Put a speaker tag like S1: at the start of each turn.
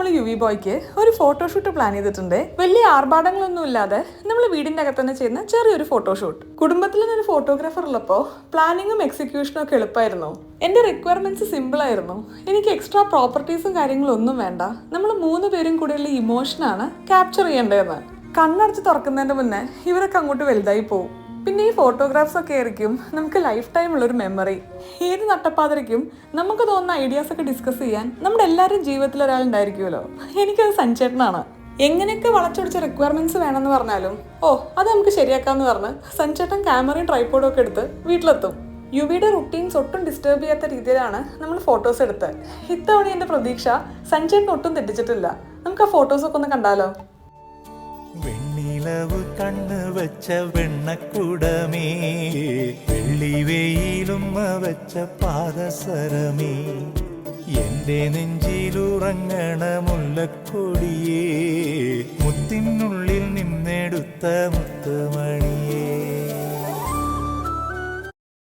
S1: നമ്മൾ യുവി ബോയ്ക്ക് ഒരു photoshoot plan ചെയ്തിട്ടുണ്ട്. വലിയ ആർഭാടങ്ങളൊന്നും ഇല്ലാതെ നമ്മൾ വീടിന്റെ അകത്ത് തന്നെ ചെയ്യുന്ന ചെറിയൊരു ഫോട്ടോഷൂട്ട്. കുടുംബത്തിൽ തന്നെ ഒരു ഫോട്ടോഗ്രാഫർ ഉള്ളപ്പോൾ പ്ലാനിങ്ങും എക്സിക്യൂഷനും ഒക്കെ എളുപ്പമായിരുന്നു. എന്റെ റിക്വയർമെന്റ്സ് സിമ്പിൾ ആയിരുന്നു. എനിക്ക് എക്സ്ട്രാ പ്രോപ്പർട്ടീസും കാര്യങ്ങളും ഒന്നും വേണ്ട. നമ്മൾ 3 പേരും കൂടെയുള്ള ഇമോഷനാണ് ക്യാപ്ചർ ചെയ്യേണ്ടതെന്ന്. കണ്ണടച്ച് തുറക്കുന്നതിന്റെ മുന്നേ ഇവരൊക്കെ അങ്ങോട്ട് വലുതായി പോകും. പിന്നെ ഈ ഫോട്ടോഗ്രാഫ്സ് ഒക്കെ ആയിരിക്കും നമുക്ക് ലൈഫ് ടൈം ഉള്ളൊരു മെമ്മറി. ഏത് നട്ടപ്പാതിരയ്ക്കും നമുക്ക് തോന്നുന്ന ഐഡിയാസ് ഒക്കെ ഡിസ്കസ് ചെയ്യാൻ നമ്മുടെ എല്ലാവരും ജീവിതത്തിൽ ഒരാളുണ്ടായിരിക്കുമല്ലോ. എനിക്കത് സഞ്ജേട്ടനാണ്. എങ്ങനെയൊക്കെ വളച്ചൊടിച്ച റിക്വയർമെന്റ്സ് വേണമെന്ന് പറഞ്ഞാലും അത് നമുക്ക് ശരിയാക്കാമെന്ന് പറഞ്ഞ് സഞ്ജേട്ടൻ ക്യാമറയും ട്രൈപോഡും ഒക്കെ എടുത്ത് വീട്ടിലെത്തും. യുവിയുടെ റുട്ടീൻസ് ഒട്ടും ഡിസ്റ്റർബ് ചെയ്യാത്ത രീതിയിലാണ് നമ്മൾ ഫോട്ടോസ് എടുത്തത്. ഇത്തവണ എൻ്റെ പ്രതീക്ഷ സഞ്ജേട്ടൻ ഒട്ടും തെറ്റിച്ചിട്ടില്ല. നമുക്ക് ആ ഫോട്ടോസൊക്കെ ഒന്ന് കണ്ടാലോ?
S2: വെണ്ണിലവ് കണ്ണ് വെച്ച വെണ്ണക്കുടമേ, വെള്ളി വെയിലുമ്മ വെച്ച പാദസരമേ, എന്റെ നെഞ്ചിലുറങ്ങണ മുല്ലക്കൊടിയേ, മുത്തിനുള്ളിൽ നിന്നെടുത്ത മുത്തുമണി.